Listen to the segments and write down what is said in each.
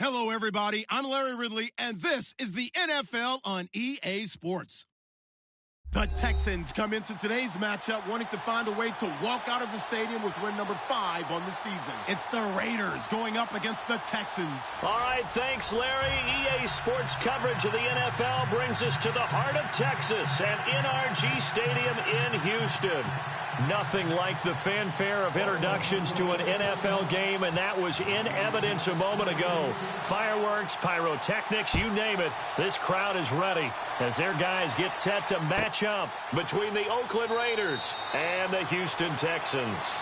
Hello, everybody. I'm Larry Ridley, and this is the NFL on EA Sports. The Texans come into today's matchup wanting to find a way to walk out of the stadium with win number 5 on the season. It's the Raiders going up against the Texans. All right, thanks, Larry. EA Sports coverage of the NFL brings us to the heart of Texas at NRG Stadium in Houston. Nothing like the fanfare of introductions to an NFL game, and that was in evidence a moment ago. Fireworks, pyrotechnics, you name it. This crowd is ready as their guys get set to match up between the Oakland Raiders and the Houston Texans.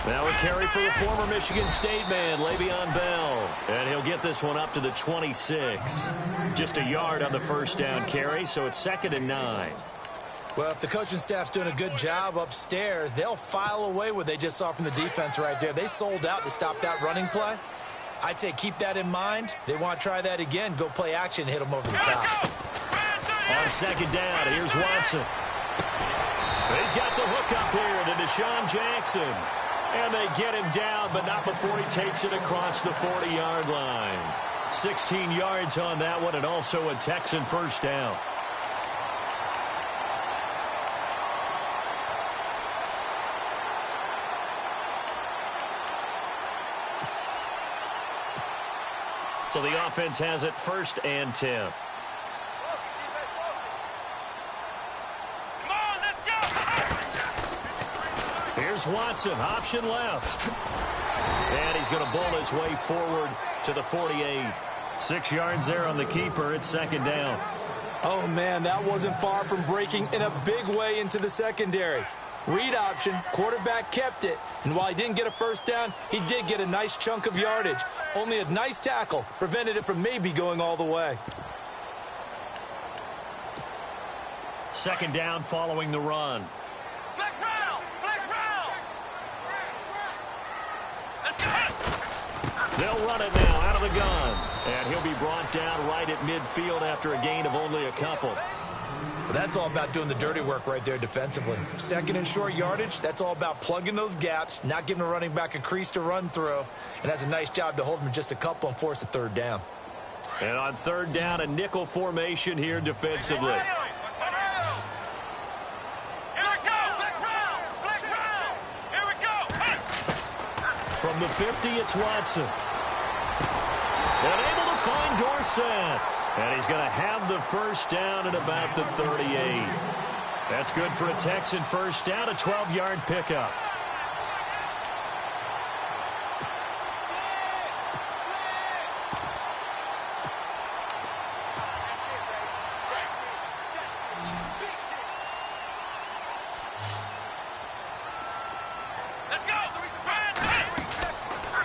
Now a carry for the former Michigan State man, Le'Veon Bell. And he'll get this one up to the 26. Just a yard on the first down carry, so it's 2nd and 9. Well, if the coaching staff's doing a good job upstairs, they'll file away what they just saw from the defense right there. They sold out to stop that running play. I'd say keep that in mind. They want to try that again. Go play action, hit them over the top. On 2nd down, here's Watson. He's got the hook up here to Deshaun Jackson. And they get him down, but not before he takes it across the 40-yard line. 16 yards on that one, and also a Texan first down. So the offense has it 1st and 10. Here's Watson, option left. And he's going to bull his way forward to the 48. 6 yards there on the keeper. It's 2nd down. Oh, man, that wasn't far from breaking in a big way into the secondary. Read option, quarterback kept it. And while he didn't get a first down, he did get a nice chunk of yardage. Only a nice tackle prevented it from maybe going all the way. 2nd down following the run. They'll run it now out of the gun. And he'll be brought down right at midfield after a gain of only a couple. Well, that's all about doing the dirty work right there defensively. 2nd and short yardage, that's all about plugging those gaps, not giving a running back a crease to run through. And that's a nice job to hold him just a couple and force a 3rd down. And on 3rd down, a nickel formation here defensively. From the 50, it's Watson. And able to find Dorsett. And he's going to have the first down at about the 38. That's good for a Texan first down, a 12-yard pickup.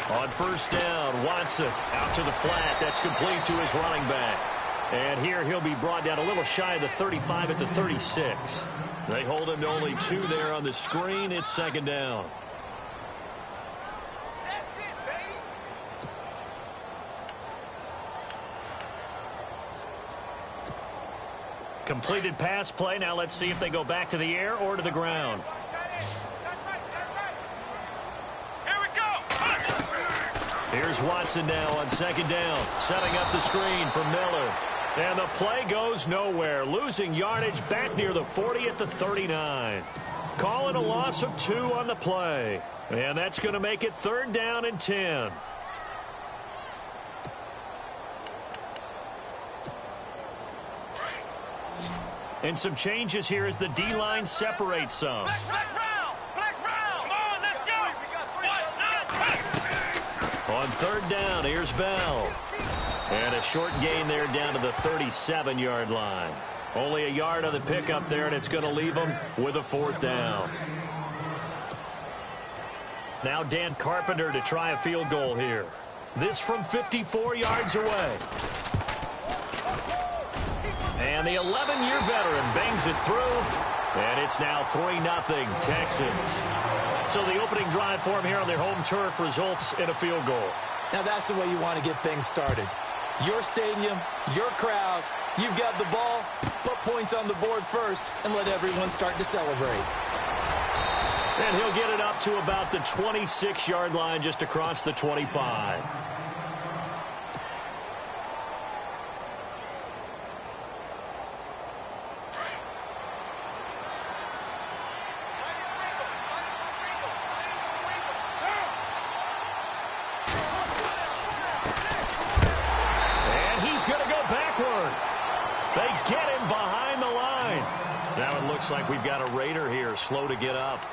On 1st down, Watson out to the flat. That's complete to his running back. And here he'll be brought down a little shy of the 35 at the 36. They hold him to only 2 there on the screen. It's 2nd down. Completed pass play. Now let's see if they go back to the air or to the ground. Here's Watson now on 2nd down, setting up the screen for Miller. And the play goes nowhere, losing yardage back near the 40 at the 39. Call it a loss of 2 on the play. And that's going to make it 3rd down and 10. And some changes here as the D-line separates some. On 3rd down, here's Bell. And a short gain there down to the 37-yard line. Only a yard on the pickup there, and it's going to leave them with a 4th down. Now Dan Carpenter to try a field goal here. This from 54 yards away. And the 11-year veteran bangs it through. And it's now 3-0 Texans. So the opening drive for them here on their home turf results in a field goal. Now that's the way you want to get things started. Your stadium, your crowd, you've got the ball, put points on the board first, and let everyone start to celebrate. And he'll get it up to about the 26-yard line just across the 25. Looks like we've got a Raider here, slow to get up.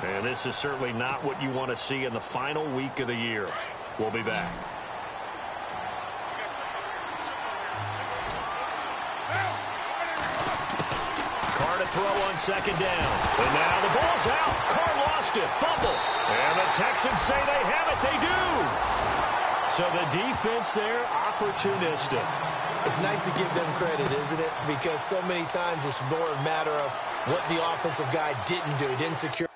And this is certainly not what you want to see in the final week of the year. We'll be back. Carr to throw on second down. And now the ball's out. Carr lost it. Fumble. And the Texans say they have it. They do. So the defense there, opportunistic. It's nice to give them credit, isn't it? Because so many times it's more a matter of what the offensive guy didn't do. He didn't secure.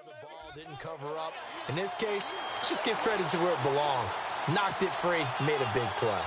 The ball didn't cover up. In this case, let's just give credit to where it belongs. Knocked it free, made a big play.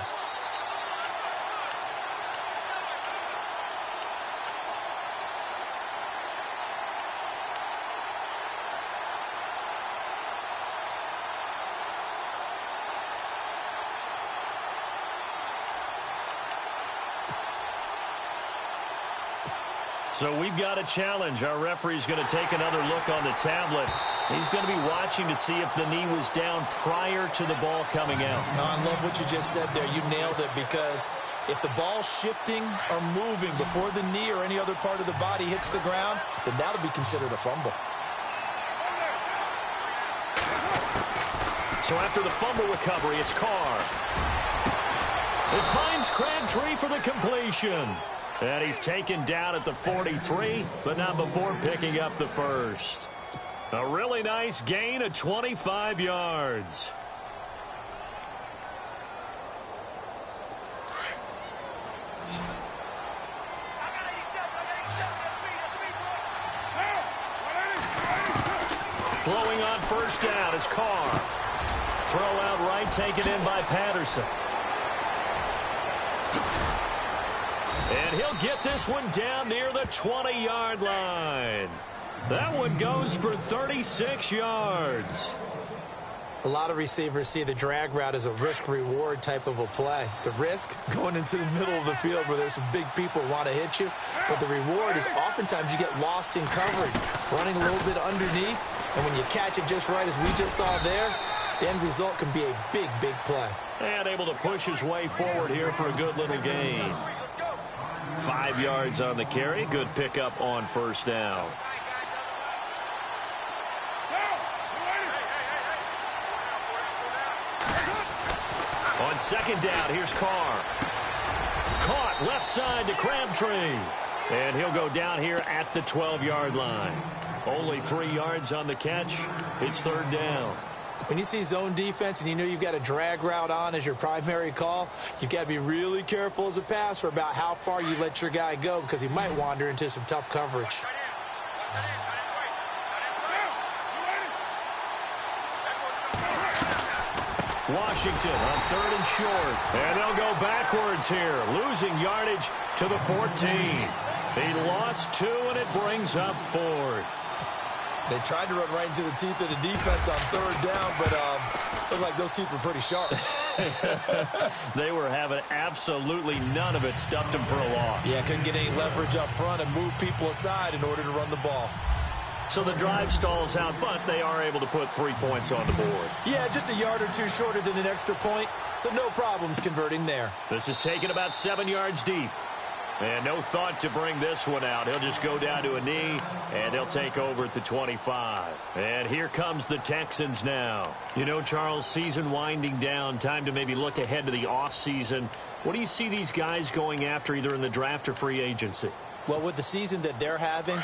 So we've got a challenge. Our referee's going to take another look on the tablet. He's going to be watching to see if the knee was down prior to the ball coming out. I love what you just said there. You nailed it, because if the ball's shifting or moving before the knee or any other part of the body hits the ground, then that'll be considered a fumble. So after the fumble recovery, it's Carr. It finds Crabtree for the completion. And he's taken down at the 43, but not before picking up the first. A really nice gain of 25 yards. Flowing on first down is Carr. Throw out right, taken in by Patterson. And he'll get this one down near the 20-yard line. That one goes for 36 yards. A lot of receivers see the drag route as a risk-reward type of a play. The risk, going into the middle of the field where there's some big people who want to hit you. But the reward is oftentimes you get lost in coverage, running a little bit underneath. And when you catch it just right, as we just saw there, the end result can be a big, big play. And able to push his way forward here for a good little gain. 5 yards on the carry. Good pickup on first down. On second down, here's Carr. Caught left side to Crabtree. And he'll go down here at the 12-yard line. Only 3 yards on the catch. It's third down. When you see zone defense and you know you've got a drag route on as your primary call, you've got to be really careful as a passer about how far you let your guy go, because he might wander into some tough coverage. Washington on third and short. And they'll go backwards here, losing yardage to the 14. He lost 2, and it brings up fourth. They tried to run right into the teeth of the defense on third down, but looked like those teeth were pretty sharp. They were having absolutely none of it. Stuffed them for a loss. Yeah, couldn't get any leverage up front and move people aside in order to run the ball. So the drive stalls out, but they are able to put 3 points on the board. Yeah, just a yard or two shorter than an extra point, so no problems converting there. This is taken about 7 yards deep. And no thought to bring this one out. He'll just go down to a knee, and they'll take over at the 25. And here comes the Texans now. You know, Charles, season winding down, time to maybe look ahead to the offseason. What do you see these guys going after either in the draft or free agency? Well, with the season that they're having,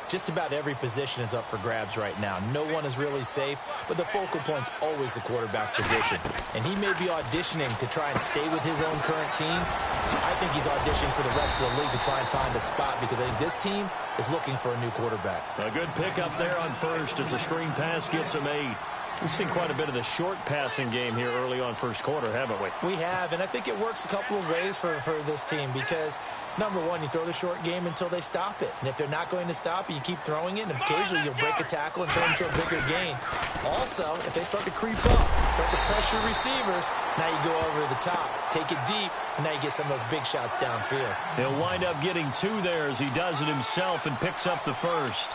just about every position is up for grabs right now. No one is really safe, but the focal point's always the quarterback position. And he may be auditioning to try and stay with his own current team. I think he's auditioning for the rest of the league to try and find a spot because I think this team is looking for a new quarterback. A good pickup there on first as a screen pass gets him 8. We've seen quite a bit of the short passing game here early on first quarter, haven't we? We have, and I think it works a couple of ways for this team because, number one, you throw the short game until they stop it. And if they're not going to stop it, you keep throwing it, and occasionally you'll break a tackle and turn into a bigger gain. Also, if they start to creep up, start to pressure receivers, now you go over the top, take it deep, and now you get some of those big shots downfield. He'll wind up getting 2 there as he does it himself and picks up the first.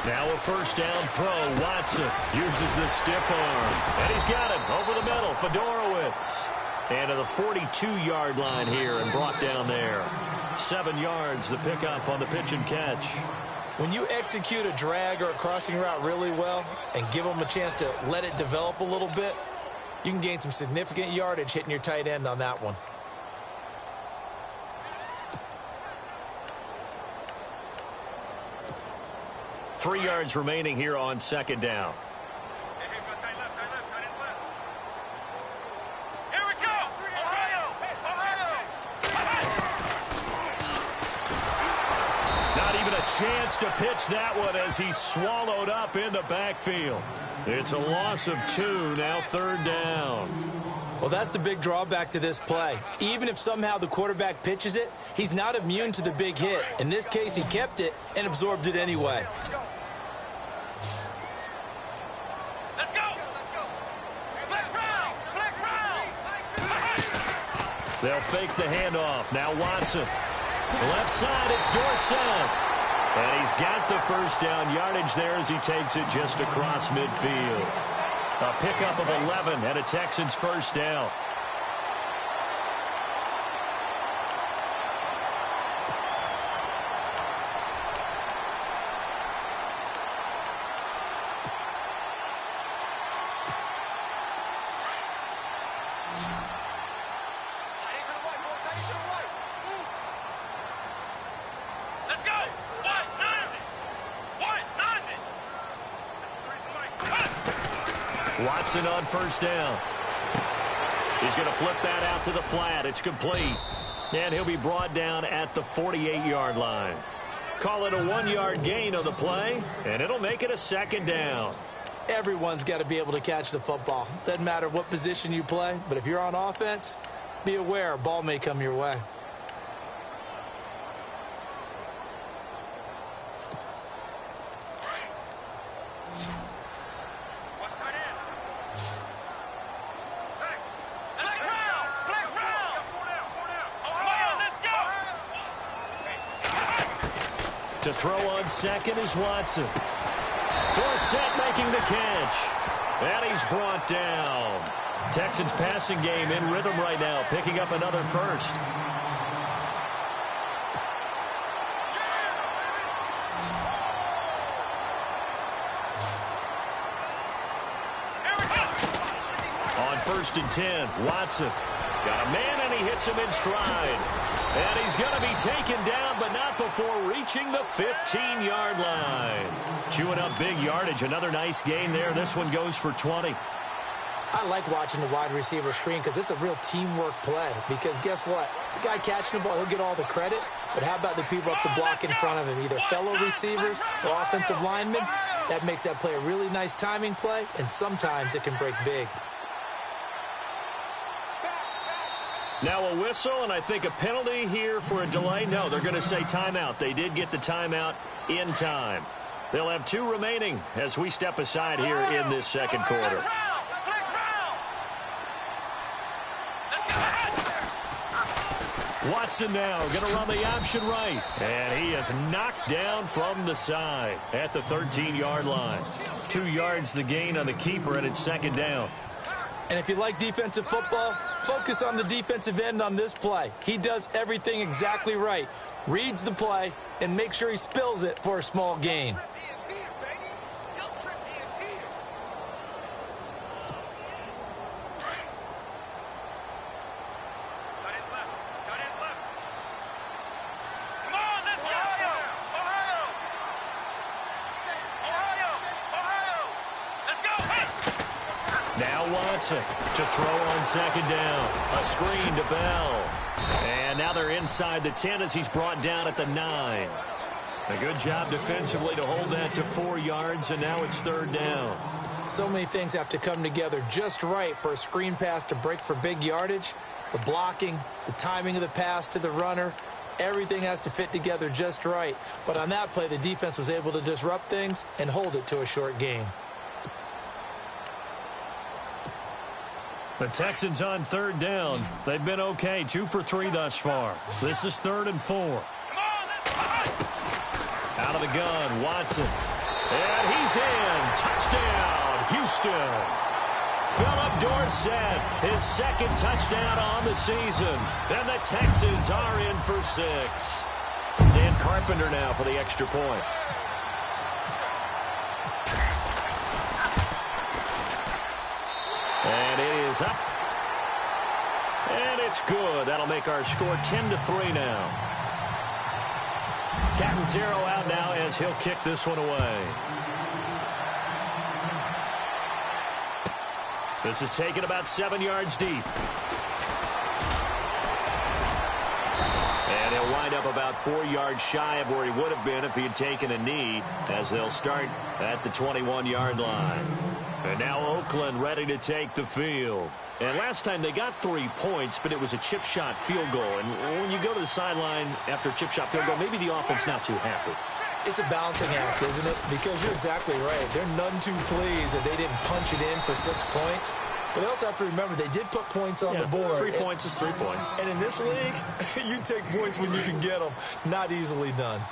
Now a first down throw. Watson uses the stiff arm. And he's got it over the middle. Fedorowicz. And to the 42-yard line here and brought down there. 7 yards, the pickup on the pitch and catch. When you execute a drag or a crossing route really well and give them a chance to let it develop a little bit, you can gain some significant yardage hitting your tight end on that one. Three yards remaining here on second down. Here we go! Ohio! Not even a chance to pitch that one as he's swallowed up in the backfield. It's a loss of 2, now third down. Well, that's the big drawback to this play. Even if somehow the quarterback pitches it, he's not immune to the big hit. In this case, he kept it and absorbed it anyway. They'll fake the handoff. Now Watson. Left side, it's Dorsett. And he's got the first down yardage there as he takes it just across midfield. A pickup of 11 and a Texans first down. Watson on first down. He's going to flip that out to the flat. It's complete. And he'll be brought down at the 48-yard line. Call it a 1-yard gain on the play, and it'll make it a second down. Everyone's got to be able to catch the football. Doesn't matter what position you play, but if you're on offense, be aware a ball may come your way. To throw on second is Watson. Dorsett making the catch. And he's brought down. Texans passing game in rhythm right now, picking up another first. On 1st and 10, Watson. Got a man, and he hits him in stride. And he's going to be taken down, but not before reaching the 15-yard line. Chewing up big yardage. Another nice gain there. This one goes for 20. I like watching the wide receiver screen because it's a real teamwork play. Because guess what? The guy catching the ball, he'll get all the credit. But how about the people up to block in front of him? Either fellow receivers or offensive linemen. That makes that play a really nice timing play, and sometimes it can break big. Now a whistle, and I think a penalty here for a delay. No, they're going to say timeout. They did get the timeout in time. They'll have 2 remaining as we step aside here in this second quarter. Watson now going to run the option right. And he is knocked down from the side at the 13-yard line. 2 yards the gain on the keeper, and it's second down. And if you like defensive football, focus on the defensive end on this play. He does everything exactly right. Reads the play and makes sure he spills it for a small gain. To throw on second down. A screen to Bell. And now they're inside the 10 as he's brought down at the 9. A good job defensively to hold that to 4 yards, and now it's third down. So many things have to come together just right for a screen pass to break for big yardage. The blocking, the timing of the pass to the runner, everything has to fit together just right. But on that play, the defense was able to disrupt things and hold it to a short gain. The Texans on third down. They've been okay, 2 for 3 thus far. This is 3rd and 4. Out of the gun, Watson. And he's in. Touchdown, Houston. Philip Dorsett, his 2nd touchdown on the season. And the Texans are in for 6. Dan Carpenter now for the extra point. And it is up. And it's good. That'll make our score 10-3 now. Captain Zero out now as he'll kick this one away. This is taken about 7 yards deep. And he'll wind up about 4 yards shy of where he would have been if he had taken a knee, as they'll start at the 21-yard line. And now Oakland ready to take the field. And last time they got 3 points, but it was a chip shot field goal. And when you go to the sideline after a chip shot field goal, maybe the offense not too happy. It's a balancing act, isn't it? Because you're exactly right. They're none too pleased that they didn't punch it in for 6 points. But they also have to remember they did put points on the board. 3 points is 3 points. And in this league, you take points when you can get them. Not easily done.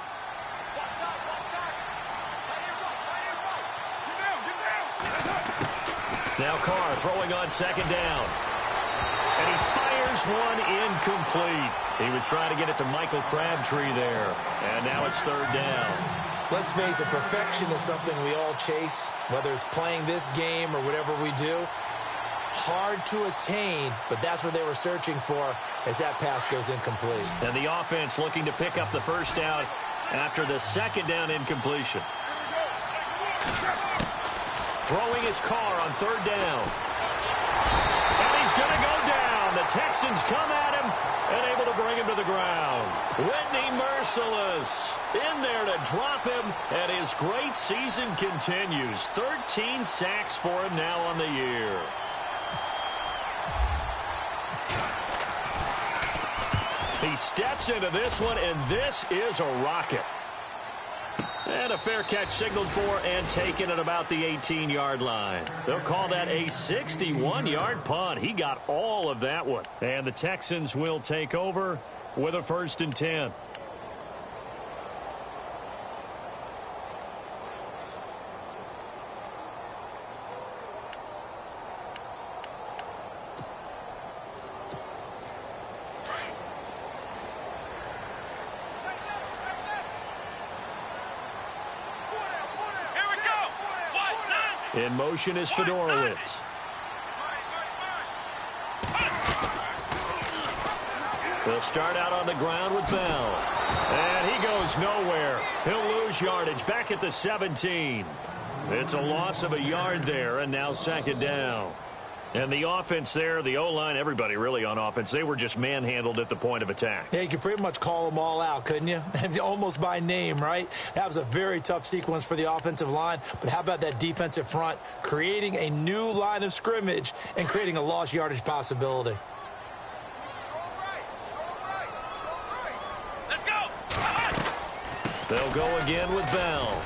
Now Carr throwing on second down. And he fires one incomplete. He was trying to get it to Michael Crabtree there. And now it's third down. Let's face it, perfection is something we all chase, whether it's playing this game or whatever we do. Hard to attain, but that's what they were searching for as that pass goes incomplete. And the offense looking to pick up the first down after the second down incompletion. Throwing his Carr on third down. And he's going to go down. The Texans come at him and able to bring him to the ground. Whitney Merciless in there to drop him, and his great season continues. 13 sacks for him now on the year. He steps into this one, and this is a rocket. And a fair catch signaled for and taken at about the 18-yard line. They'll call that a 61-yard punt. He got all of that one. And the Texans will take over with a 1st and 10. In motion is Fedorowicz. They'll start out on the ground with Bell. And he goes nowhere. He'll lose yardage back at the 17. It's a loss of a yard there, and now second down. And the offense there, the O-line, everybody really on offense, they were just manhandled at the point of attack. Yeah, you could pretty much call them all out, couldn't you? Almost by name, right? That was a very tough sequence for the offensive line. But how about that defensive front creating a new line of scrimmage and creating a lost yardage possibility? They'll go again with Bell.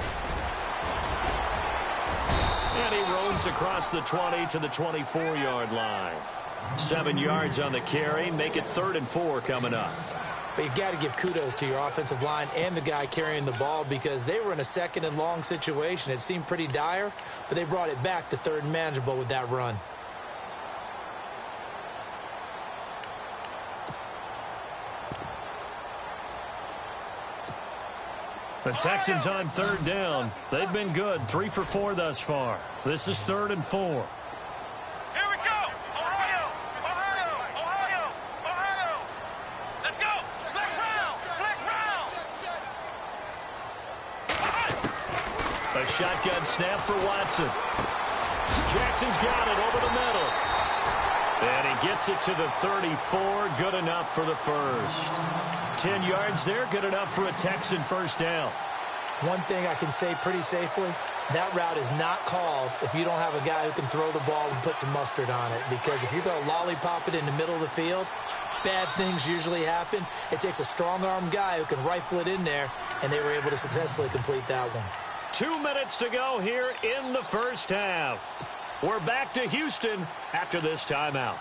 And he roams across the 20 to the 24-yard line. 7 yards on the carry. Make it 3rd and 4 coming up. But you got to give kudos to your offensive line and the guy carrying the ball because they were in a 2nd and long situation. It seemed pretty dire, but they brought it back to 3rd and manageable with that run. The Texans on 3rd down. They've been good, 3 for 4 thus far. This is 3rd and 4. Here we go! Ohio! Ohio! Ohio! Ohio! Let's go! Flex round! Flex round! A shotgun snap for Watson. Jackson's got it over the middle. And he gets it to the 34. Good enough for the first. 10 yards there. Good enough for a Texan first down. One thing I can say pretty safely, that route is not called if you don't have a guy who can throw the ball and put some mustard on it. Because if you're going to lollipop it in the middle of the field, bad things usually happen. It takes a strong-armed guy who can rifle it in there, and they were able to successfully complete that one. 2 minutes to go here in the first half. We're back to Houston after this timeout.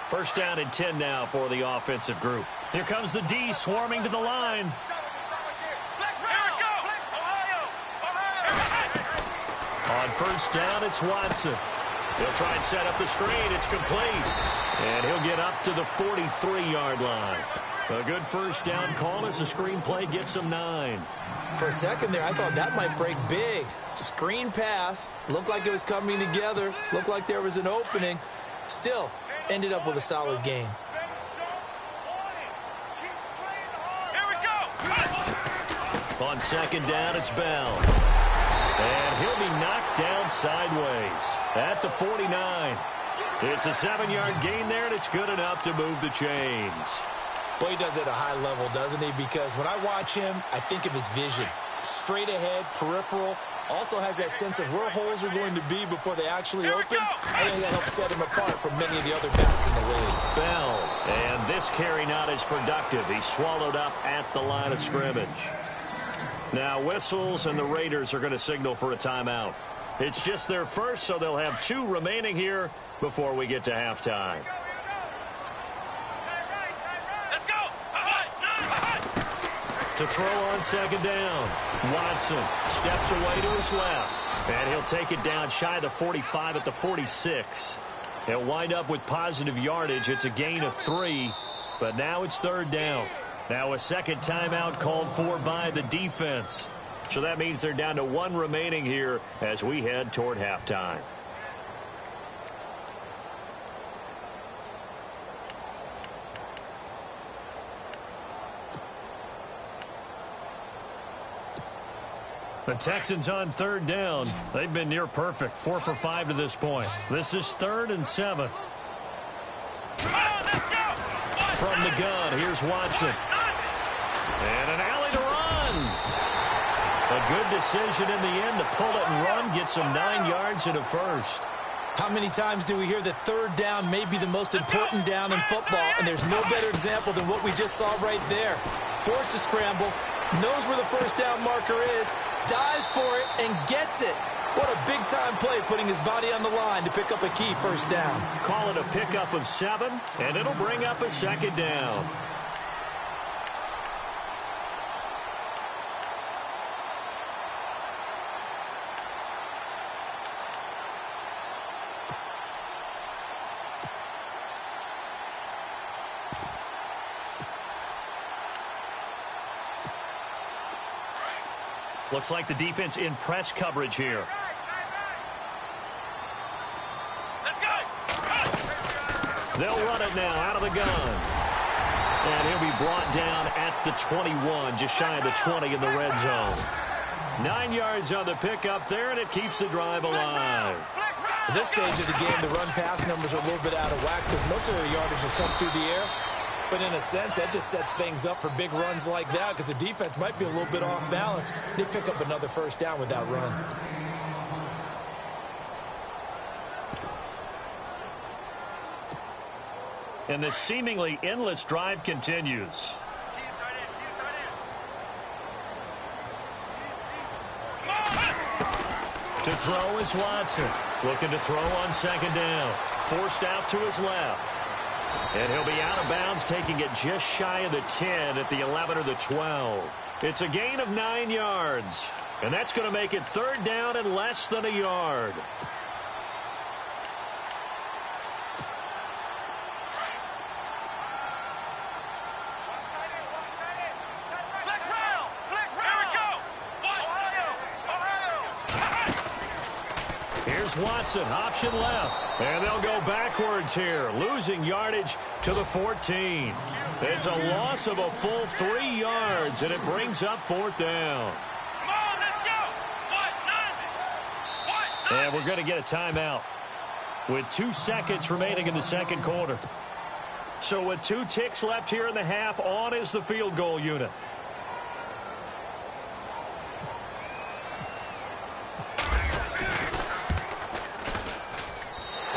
First down and 10 now for the offensive group. Here comes the D swarming to the line. On first down, it's Watson. He'll try and set up the screen. It's complete. And he'll get up to the 43-yard line. A good first down call as the screen play gets him 9. For a second there, I thought that might break big. Screen pass. Looked like it was coming together. Looked like there was an opening. Still, ended up with a solid game. Here we go! On second down, it's Bell. And he'll be knocked down sideways at the 49. It's a 7-yard gain there, and it's good enough to move the chains. Boy, he does it at a high level, doesn't he? Because when I watch him, I think of his vision. Straight ahead, peripheral. Also has that sense of where holes are going to be before they actually open. I think that helps set him apart from many of the other backs in the league. Bell, and this carry not as productive. He's swallowed up at the line of scrimmage. Now whistles, and the Raiders are going to signal for a timeout. It's just their first, so they'll have 2 remaining here before we get to halftime. Let's go! To throw on second down, Watson steps away to his left, and he'll take it down shy of the 45 at the 46. He'll wind up with positive yardage. It's a gain of 3, but now it's 3rd down. Now a second timeout called for by the defense. So that means they're down to 1 remaining here as we head toward halftime. The Texans on 3rd down. They've been near perfect, 4 for 5 to this point. This is 3rd and 7. From the gun, here's Watson. And an alley to run. A good decision in the end to pull it and run. Gets him 9 yards and a first. How many times do we hear that 3rd down may be the most important down in football, and there's no better example than what we just saw right there. Forced to scramble, knows where the first down marker is, dives for it, and gets it. What a big-time play, putting his body on the line to pick up a key first down. Call it a pickup of 7, and it'll bring up a second down. Looks like the defense in press coverage here. Let's go! They'll run it now out of the gun. And he'll be brought down at the 21, just shy of the 20 in the red zone. 9 yards on the pickup there, and it keeps the drive alive. At this stage of the game, the run-pass numbers are a little bit out of whack because most of their yardage has come through the air. But in a sense, that just sets things up for big runs like that because the defense might be a little bit off balance. They pick up another first down with that run. And this seemingly endless drive continues. To throw is Watson. Looking to throw on second down. Forced out to his left. And he'll be out of bounds, taking it just shy of the 10 at the 11 or the 12. It's a gain of 9 yards. And that's going to make it third down and less than a yard. Here's Watson, option left. And they'll go backwards here, losing yardage to the 14. It's a loss of a full 3 yards, and it brings up fourth down. Come on, let's go. And we're going to get a timeout with 2 seconds remaining in the second quarter. So with 2 ticks left here in the half, on is the field goal unit.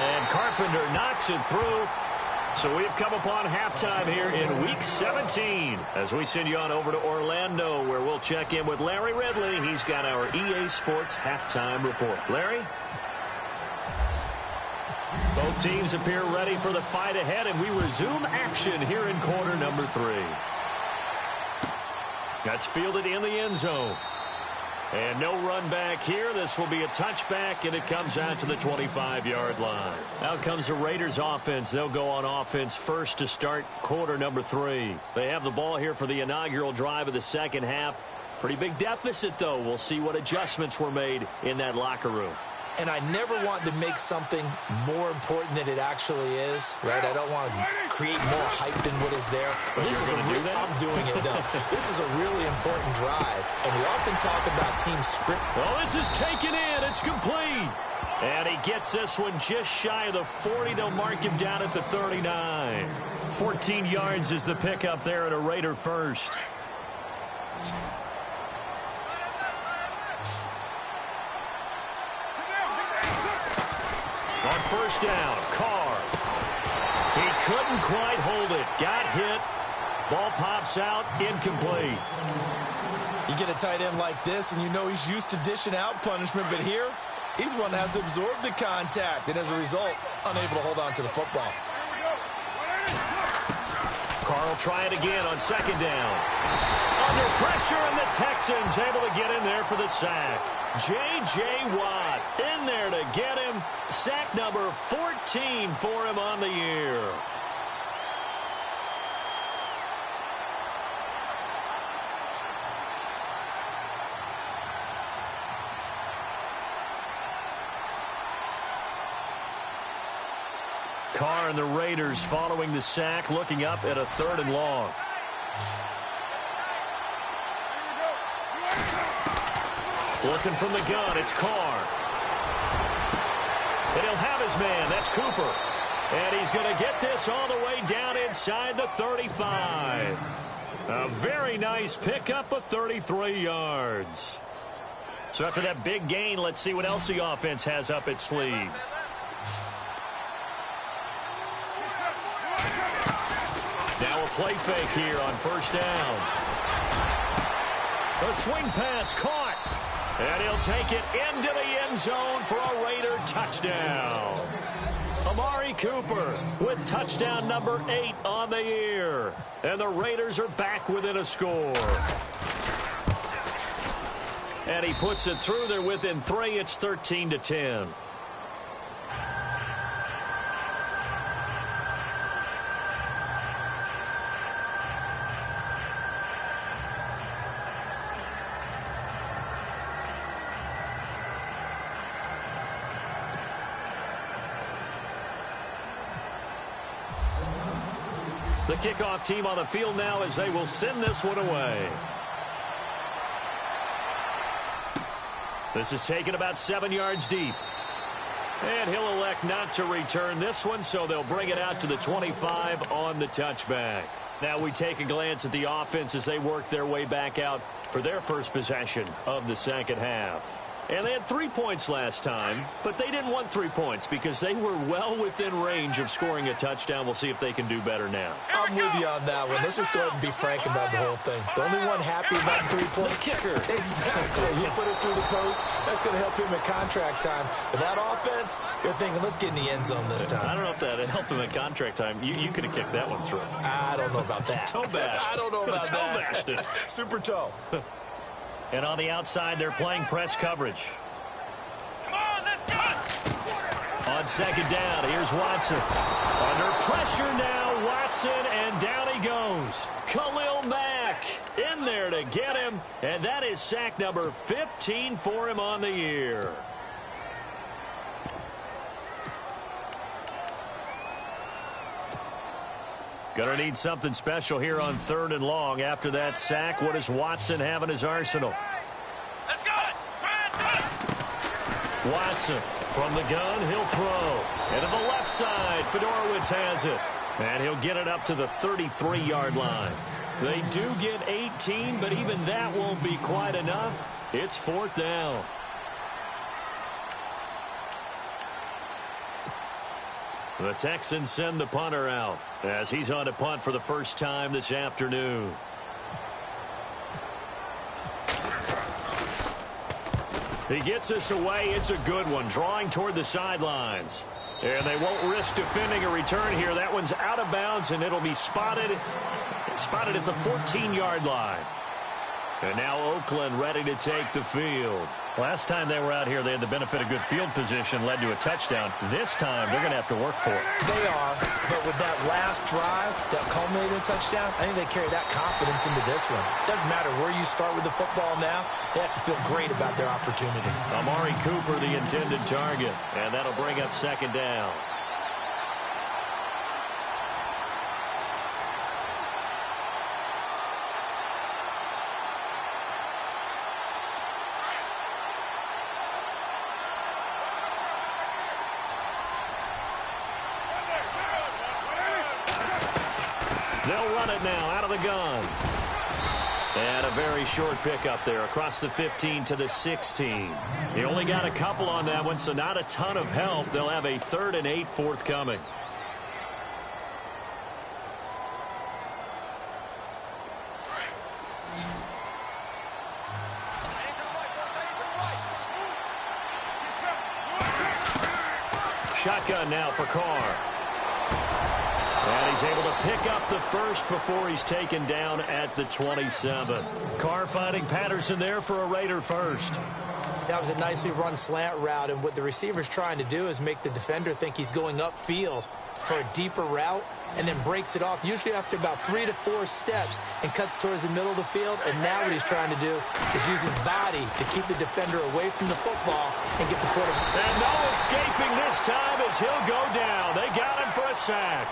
And Carpenter knocks it through. So we've come upon halftime here in Week 17 as we send you on over to Orlando, where we'll check in with Larry Ridley. He's got our EA Sports halftime report. Larry? Both teams appear ready for the fight ahead, and we resume action here in quarter number 3. That's fielded in the end zone. And no run back here. This will be a touchback, and it comes out to the 25-yard line. Out comes the Raiders offense. They'll go on offense first to start quarter number 3. They have the ball here for the inaugural drive of the second half. Pretty big deficit, though. We'll see what adjustments were made in that locker room. And I never want to make something more important than it actually is, right? I don't want to create more hype than what is there. But this is I'm doing it, though. This is a really important drive, and we often talk about team script. Well, this is taken in. It's complete. And he gets this one just shy of the 40. They'll mark him down at the 39. 14 yards is the pickup there at a Raider first. On first down, Carr. He couldn't quite hold it. Got hit. Ball pops out, incomplete. You get a tight end like this, and you know he's used to dishing out punishment, but here, he's one that has to absorb the contact, and as a result, unable to hold on to the football. Carr will try it again on second down. Under pressure, and the Texans able to get in there for the sack. J.J. Watt in there to get him. Sack number 14 for him on the year. Carr and the Raiders following the sack, looking up at a 3rd and long. Looking from the gun, it's Carr. And he'll have his man, that's Cooper. And he's going to get this all the way down inside the 35. A very nice pickup of 33 yards. So after that big gain, let's see what else the offense has up its sleeve. Now a play fake here on first down. A swing pass caught. And he'll take it into the end zone for a Raider touchdown. Amari Cooper with touchdown number 8 on the year. And the Raiders are back within a score. And he puts it through. They're within 3. It's 13-10. The kickoff team on the field now as they will send this one away. This is taken about 7 yards deep. And he'll elect not to return this one, so they'll bring it out to the 25 on the touchback. Now we take a glance at the offense as they work their way back out for their first possession of the second half. And they had 3 points last time, but they didn't want 3 points because they were well within range of scoring a touchdown. We'll see if they can do better now. I'm with you on that one. Let's just go ahead and be frank about the whole thing. The only one happy about the 3-point kicker. Exactly. He put it through the post. That's going to help him in contract time. But that offense, you're thinking, let's get in the end zone this time. I don't know if that helped him in contract time. You could have kicked that one through. I don't know about that. Toe bashed. I don't know about toe that. bashed it. Super toe. And on the outside, they're playing press coverage. Come on, let's go! On second down, here's Watson. Under pressure now, Watson, and down he goes. Khalil Mack in there to get him, and that is sack number 15 for him on the year. Gonna need something special here on 3rd and long. After that sack, what does Watson have in his arsenal? Let's go! Watson from the gun, he'll throw. And to the left side, Fedorowicz has it. And he'll get it up to the 33-yard line. They do get 18, but even that won't be quite enough. It's 4th down. The Texans send the punter out as he's on to punt for the first time this afternoon. He gets us away. It's a good one, drawing toward the sidelines. And they won't risk defending a return here. That one's out of bounds, and it'll be spotted at the 14-yard line. And now Oakland ready to take the field. Last time they were out here, they had the benefit of good field position, led to a touchdown. This time, they're going to have to work for it. They are, but with that last drive that culminated in a touchdown, I think they carry that confidence into this one. Doesn't matter where you start with the football now, they have to feel great about their opportunity. Amari Cooper, the intended target, and that'll bring up second down. They'll run it now out of the gun. And a very short pickup there across the 15 to the 16. He only got a couple on that one, so not a ton of help. They'll have a 3rd and 8 forthcoming. Shotgun now for Carr. And he's able to pick up the first before he's taken down at the 27. Carr finding Patterson there for a Raider first. That was a nicely run slant route, and what the receiver's trying to do is make the defender think he's going upfield for a deeper route and then breaks it off, usually after about 3 to 4 steps, and cuts towards the middle of the field. And now what he's trying to do is use his body to keep the defender away from the football and get the quarterback. And no escaping this time as he'll go down. They got him for a sack.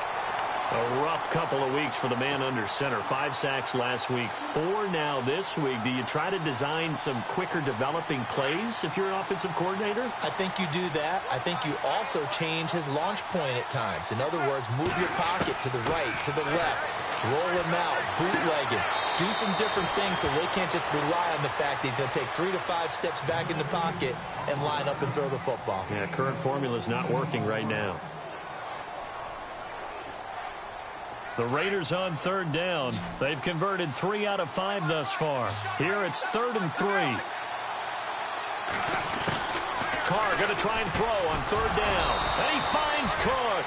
A rough couple of weeks for the man under center. 5 sacks last week, 4 now this week. Do you try to design some quicker developing plays if you're an offensive coordinator? I think you do that. I think you also change his launch point at times. In other words, move your pocket to the right, to the left, roll him out, bootleg him. Do some different things so they can't just rely on the fact that he's going to take 3 to 5 steps back in the pocket and line up and throw the football. Yeah, current formula is not working right now. The Raiders on 3rd down. They've converted 3 out of 5 thus far. Here it's 3rd and 3. Carr going to try and throw on 3rd down. And he finds Cook.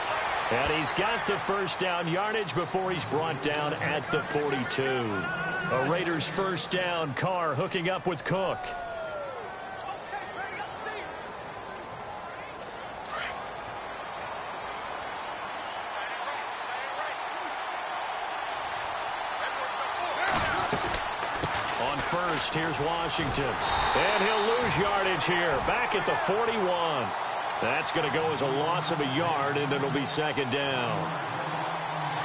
And he's got the first down yardage before he's brought down at the 42. A Raiders first down. Carr hooking up with Cook. First, here's Washington. And he'll lose yardage here. Back at the 41. That's going to go as a loss of a yard, and it'll be second down.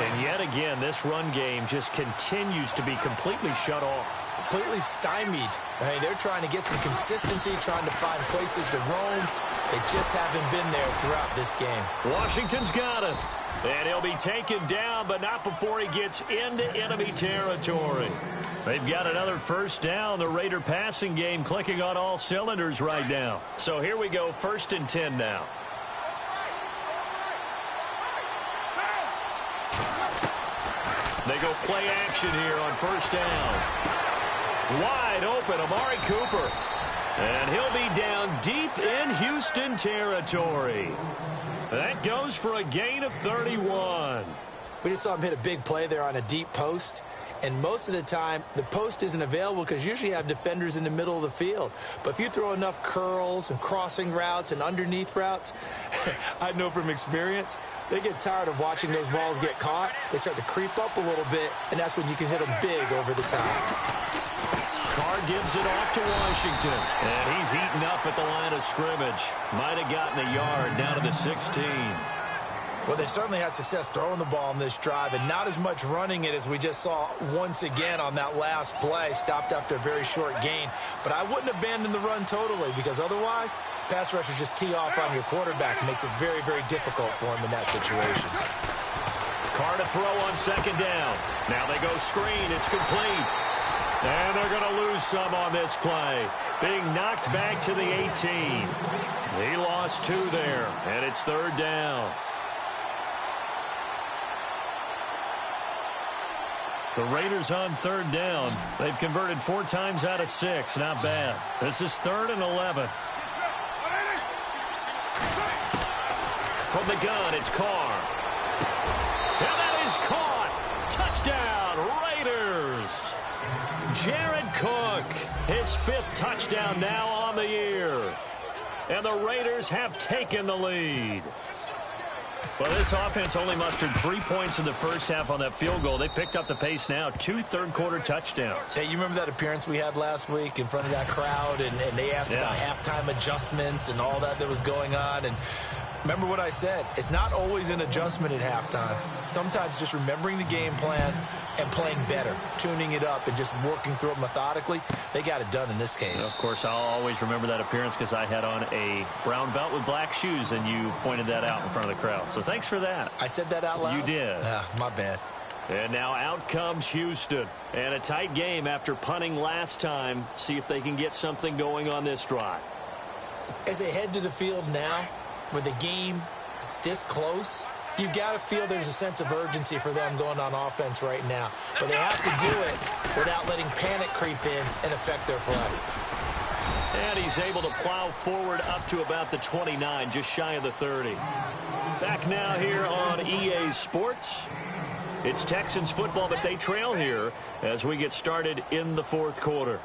And yet again, this run game just continues to be completely shut off. Completely stymied. I mean, they're trying to get some consistency, trying to find places to roam. They just haven't been there throughout this game. Washington's got it. And he'll be taken down, but not before he gets into enemy territory. They've got another first down. The Raider passing game clicking on all cylinders right now. So here we go, 1st and 10 now. They go play action here on 1st down. Wide open, Amari Cooper. And he'll be down deep in Houston territory. That goes for a gain of 31. We just saw him hit a big play there on a deep post. And most of the time, the post isn't available because usually you have defenders in the middle of the field. But if you throw enough curls and crossing routes and underneath routes, I know from experience, they get tired of watching those balls get caught. They start to creep up a little bit, and that's when you can hit them big over the top. Carr gives it off to Washington. And he's eaten up at the line of scrimmage. Might have gotten a yard down to the 16. Well, they certainly had success throwing the ball on this drive and not as much running it as we just saw once again on that last play. Stopped after a very short gain. But I wouldn't abandon the run totally because otherwise, pass rushers just tee off on your quarterback. Makes it very, very difficult for him in that situation. Carr to throw on 2nd down. Now they go screen. It's complete. And they're going to lose some on this play. Being knocked back to the 18. He lost 2 there, and it's 3rd down. The Raiders on 3rd down. They've converted 4 times out of 6. Not bad. This is 3rd and 11. From the gun, it's Carr. And that is caught. Touchdown, Raiders. Jared Cook, his 5th touchdown now on the year. And the Raiders have taken the lead. Well, this offense only mustered 3 points in the first half on that field goal. They picked up the pace now. 2 third-quarter touchdowns. Hey, you remember that appearance we had last week in front of that crowd, and they asked about halftime adjustments and all that was going on, and remember what I said. It's not always an adjustment at halftime. Sometimes just remembering the game plan and playing better, tuning it up and just working through it methodically. They got it done in this case. Of course, I'll always remember that appearance because I had on a brown belt with black shoes, and you pointed that out in front of the crowd. So thanks for that. I said that out loud? You did. My bad. And now out comes Houston. And a tight game after punting last time. See if they can get something going on this drive. As they head to the field now, with the game this close, you've got to feel there's a sense of urgency for them going on offense right now. But they have to do it without letting panic creep in and affect their play. And he's able to plow forward up to about the 29, just shy of the 30. Back now here on EA Sports. It's Texans football, but they trail here as we get started in the 4th quarter.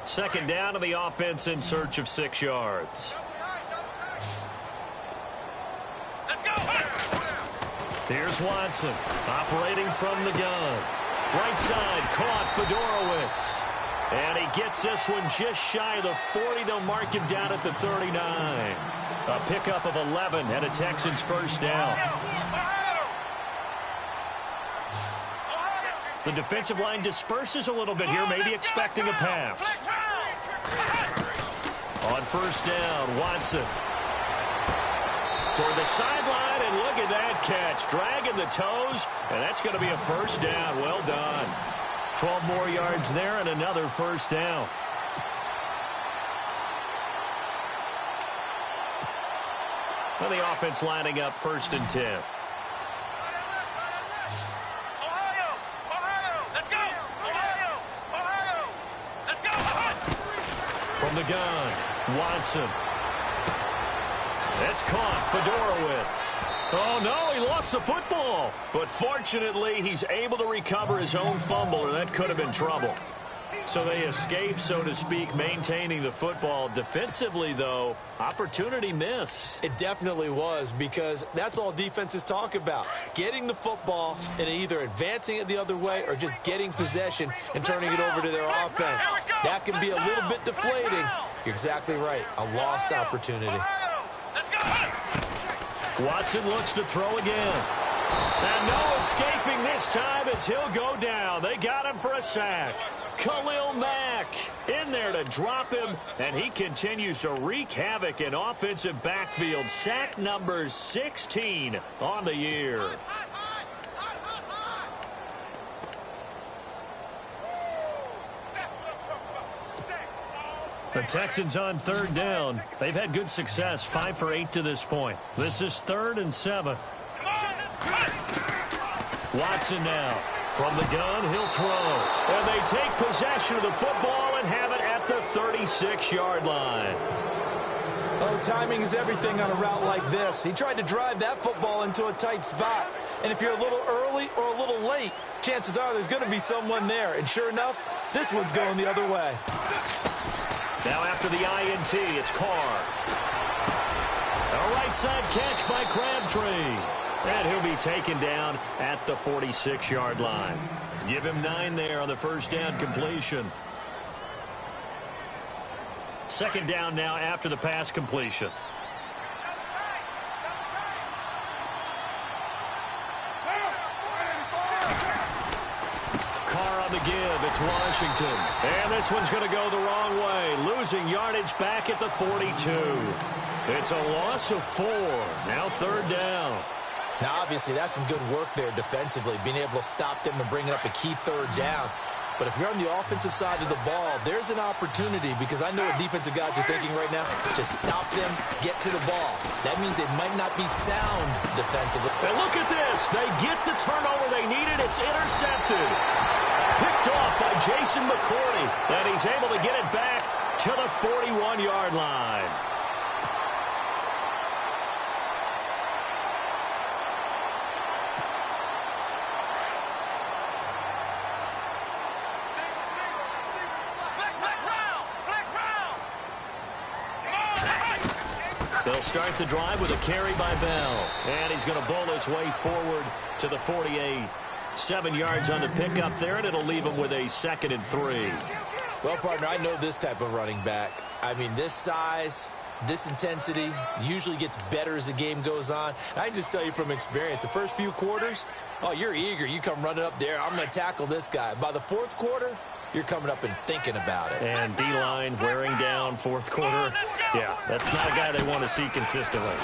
Second down to the offense in search of 6 yards. Let's go. Here's Watson operating from the gun. Right side caught Fedorowicz. And he gets this one just shy of the 40. They'll mark him down at the 39. A pickup of 11 and a Texans first down. The defensive line disperses a little bit here, maybe expecting a pass. On first down, Watson. Toward the sideline, and look at that catch. Dragging the toes, and that's going to be a first down. Well done. 12 more yards there and another first down. Well, the offense lining up 1st and 10. From the gun, Watson. That's caught, Fedorowicz. Oh, no, he lost the football. But fortunately, he's able to recover his own fumble, or that could have been trouble. So they escape, so to speak, maintaining the football. Defensively, though, opportunity miss. It definitely was, because that's all defenses talk about. Getting the football and either advancing it the other way or just getting possession and turning it over to their offense. That can be a little bit deflating. You're exactly right. A lost opportunity. Watson looks to throw again. And no escaping this time as he'll go down. They got him for a sack. Khalil Mack in there to drop him, and he continues to wreak havoc in offensive backfield. Sack number 16 on the year. The Texans on third down. They've had good success, 5 for 8 to this point. This is 3rd and 7. Watson now. From the gun, he'll throw. And they take possession of the football and have it at the 36-yard line. Oh, timing is everything on a route like this. He tried to drive that football into a tight spot. And if you're a little early or a little late, chances are there's going to be someone there. And sure enough, this one's going the other way. Now after the INT, it's Carr. A right side catch by Crabtree. And he'll be taken down at the 46-yard line. Give him 9 there on the first down completion. Second down now after the pass completion. Carr on the give. It's Washington. And this one's going to go the wrong way. Losing yardage back at the 42. It's a loss of 4. Now third down. Now, obviously, that's some good work there defensively, being able to stop them and bring up a key third down. But if you're on the offensive side of the ball, there's an opportunity, because I know what defensive guys are thinking right now. Just stop them, get to the ball. That means they might not be sound defensively. And look at this. They get the turnover they needed. It's intercepted. Picked off by Jason McCourty. And he's able to get it back to the 41-yard line. They'll start the drive with a carry by Bell. And he's going to bowl his way forward to the 48. 7 yards on the pickup there, and it'll leave him with a 2nd and 3. Well, partner, I know this type of running back. I mean, this size, this intensity usually gets better as the game goes on. I can just tell you from experience, the first few quarters, oh, you're eager. You come running up there. I'm going to tackle this guy. By the 4th quarter, you're coming up and thinking about it. And D-line wearing down 4th quarter. Yeah, that's not a guy they want to see consistently.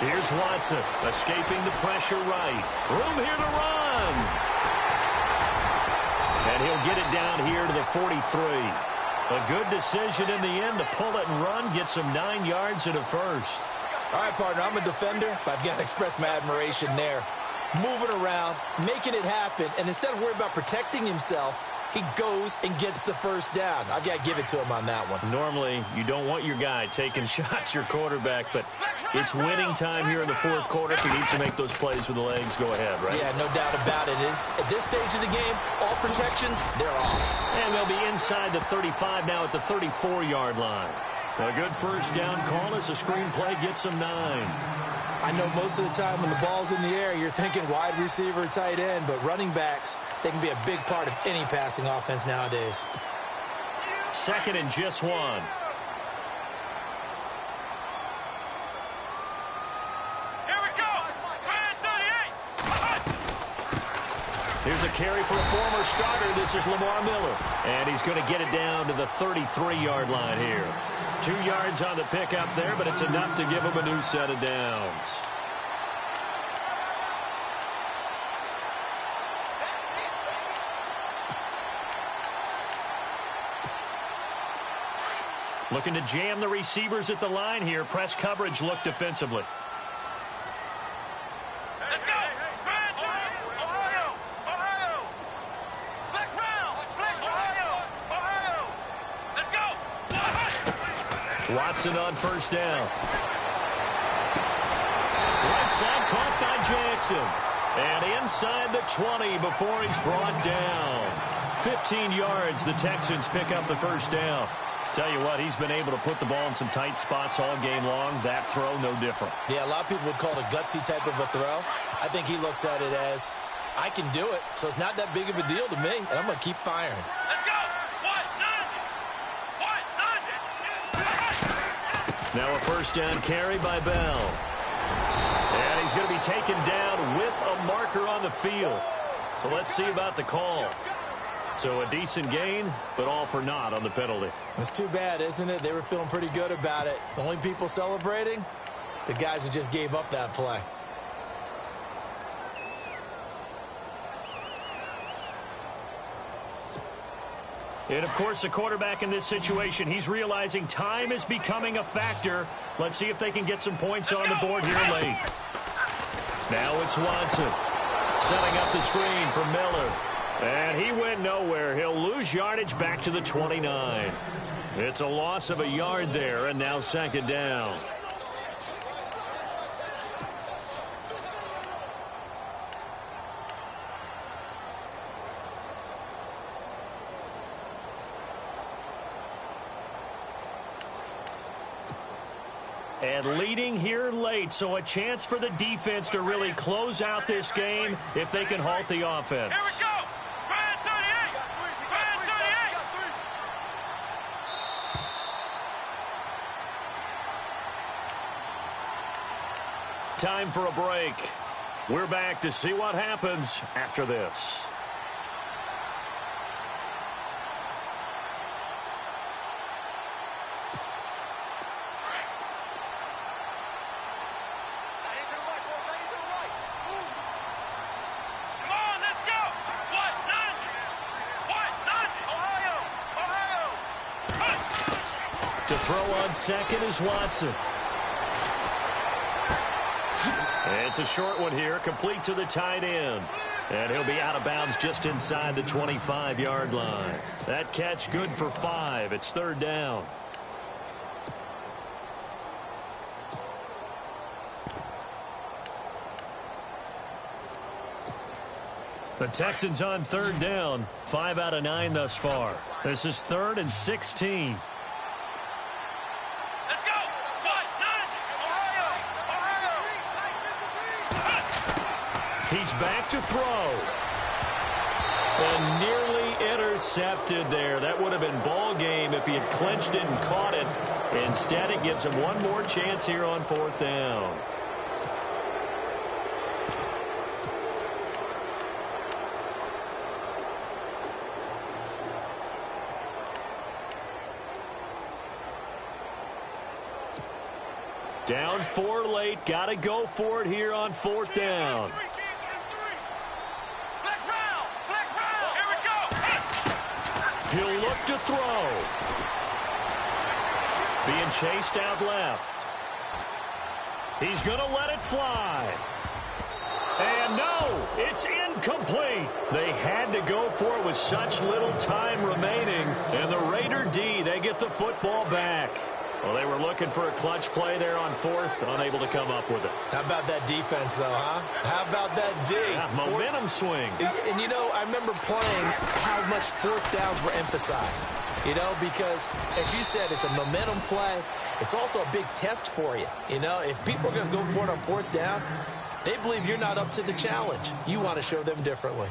Here's Watson, escaping the pressure right. Room here to run. And he'll get it down here to the 43. A good decision in the end to pull it and run, gets him 9 yards and a first. All right, partner, I'm a defender, but I've got to express my admiration there. Moving around, making it happen, and instead of worrying about protecting himself, he goes and gets the first down. I've got to give it to him on that one. Normally, you don't want your guy taking shots, your quarterback, but it's winning time here in the 4th quarter. If he needs to make those plays with the legs, go ahead, right? Yeah, no doubt about it. At this stage of the game, all protections, they're off. And they'll be inside the 35 now at the 34-yard line. A good first down call as the screen play gets them 9. I know most of the time when the ball's in the air, you're thinking wide receiver, tight end, but running backs, they can be a big part of any passing offense nowadays. 2nd and just 1. Here we go. Man 38. Here's a carry for a former starter. This is Lamar Miller. And he's going to get it down to the 33-yard line here. 2 yards on the pickup there, but it's enough to give him a new set of downs. Looking to jam the receivers at the line here. Press coverage look defensively. Let's go. Ohio. Ohio. Flex round. Flex Ohio. Ohio. Let's go. Watson on first down. Right side caught by Jackson. And inside the 20 before he's brought down. 15 yards. The Texans pick up the first down. Tell you what, he's been able to put the ball in some tight spots all game long. That throw, no different. Yeah, a lot of people would call it a gutsy type of a throw. I think he looks at it as, I can do it, so it's not that big of a deal to me, and I'm going to keep firing. Let's go! Now a first down carry by Bell. And he's going to be taken down with a marker on the field. So let's see about the call. So a decent gain, but all for naught on the penalty. It's too bad, isn't it? They were feeling pretty good about it. The only people celebrating, the guys who just gave up that play. And, of course, the quarterback in this situation, he's realizing time is becoming a factor. Let's see if they can get some points on the board here late. Now it's Watson setting up the screen for Miller. And he went nowhere. He'll lose yardage back to the 29. It's a loss of a yard there, and now second down. And leading here late, so a chance for the defense to really close out this game if they can halt the offense. Here we go! Grand 38! Grand 38! Time for a break. We're back to see what happens after this. To throw on second is Watson. It's a short one here, complete to the tight end. And he'll be out of bounds just inside the 25-yard line. That catch good for 5. It's third down. The Texans on third down. 5 out of 9 thus far. This is 3rd and 16. He's back to throw. And nearly intercepted there. That would have been ball game if he had clinched it and caught it. Instead, it gives him one more chance here on fourth down. Down 4 late. Got to go for it here on fourth down. He'll look to throw. Being chased out left. He's going to let it fly. And no, it's incomplete. They had to go for it with such little time remaining. And the Raider D, they get the football back. Well, they were looking for a clutch play there on fourth, unable to come up with it. How about that defense, though, huh? How about that D? Yeah, momentum swing. And, you know, I remember playing how much fourth downs were emphasized. You know, because, as you said, it's a momentum play. It's also a big test for you. You know, if people are going to go for it on fourth down, they believe you're not up to the challenge. You want to show them differently.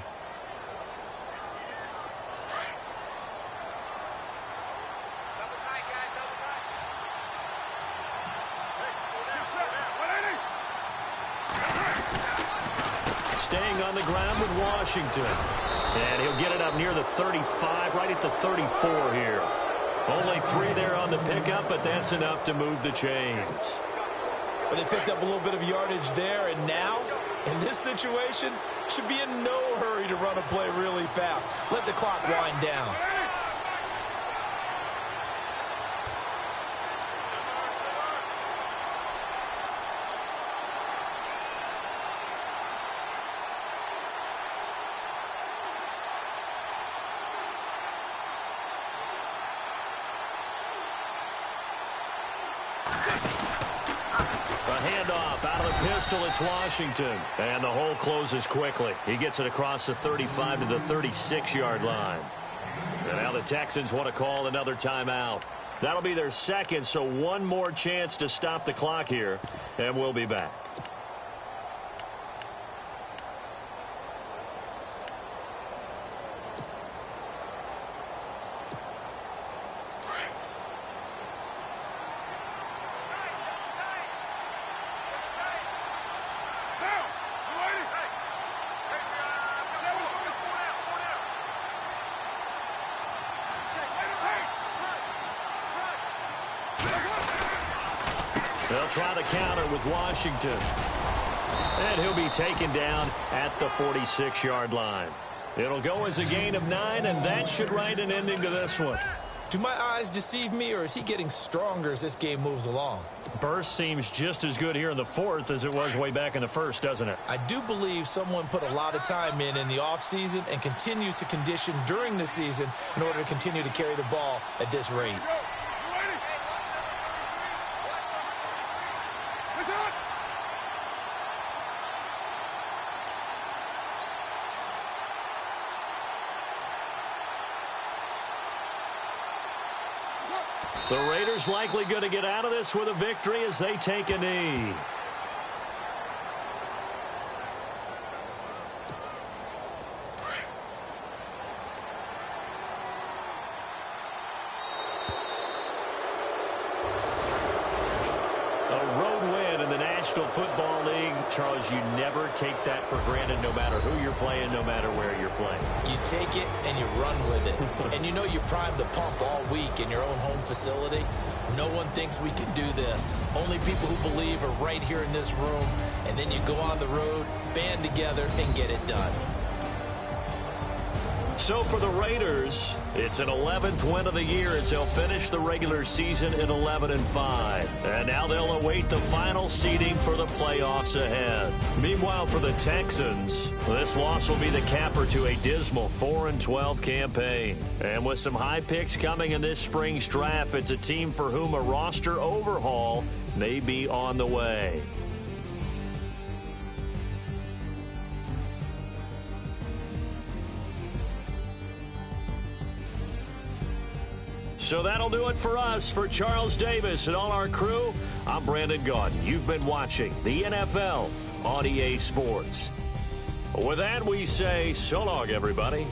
Staying on the ground with Washington. And he'll get it up near the 35, right at the 34 here. Only 3 there on the pickup, but that's enough to move the chains. But they picked up a little bit of yardage there, and now, in this situation, should be in no hurry to run a play really fast. Let the clock wind down. It's Washington, and the hole closes quickly. He gets it across the 35 to the 36-yard line. And now the Texans want to call another timeout. That'll be their second, so one more chance to stop the clock here, and we'll be back. They'll try the counter with Washington. And he'll be taken down at the 46-yard line. It'll go as a gain of 9, and that should write an ending to this one. Do my eyes deceive me, or is he getting stronger as this game moves along? Burst seems just as good here in the fourth as it was way back in the first, doesn't it? I do believe someone put a lot of time in the offseason and continues to condition during the season in order to continue to carry the ball at this rate. The Raiders likely going to get out of this with a victory as they take a knee. A road win in the National Football League. Charles, you never take that for granted no matter who you're playing, no matter where you're playing. You take it and you run with it. And you know you primed the pump all week in your own home facility. No one thinks we can do this. Only people who believe are right here in this room. And then you go on the road, band together, and get it done. So for the Raiders, it's an 11th win of the year as they'll finish the regular season at 11-5. And now they'll await the final seeding for the playoffs ahead. Meanwhile, for the Texans, this loss will be the capper to a dismal 4-12 campaign. And with some high picks coming in this spring's draft, it's a team for whom a roster overhaul may be on the way. So that'll do it for us. For Charles Davis and all our crew, I'm Brandon Gaudin. You've been watching the NFL on EA Sports. With that, we say so long, everybody.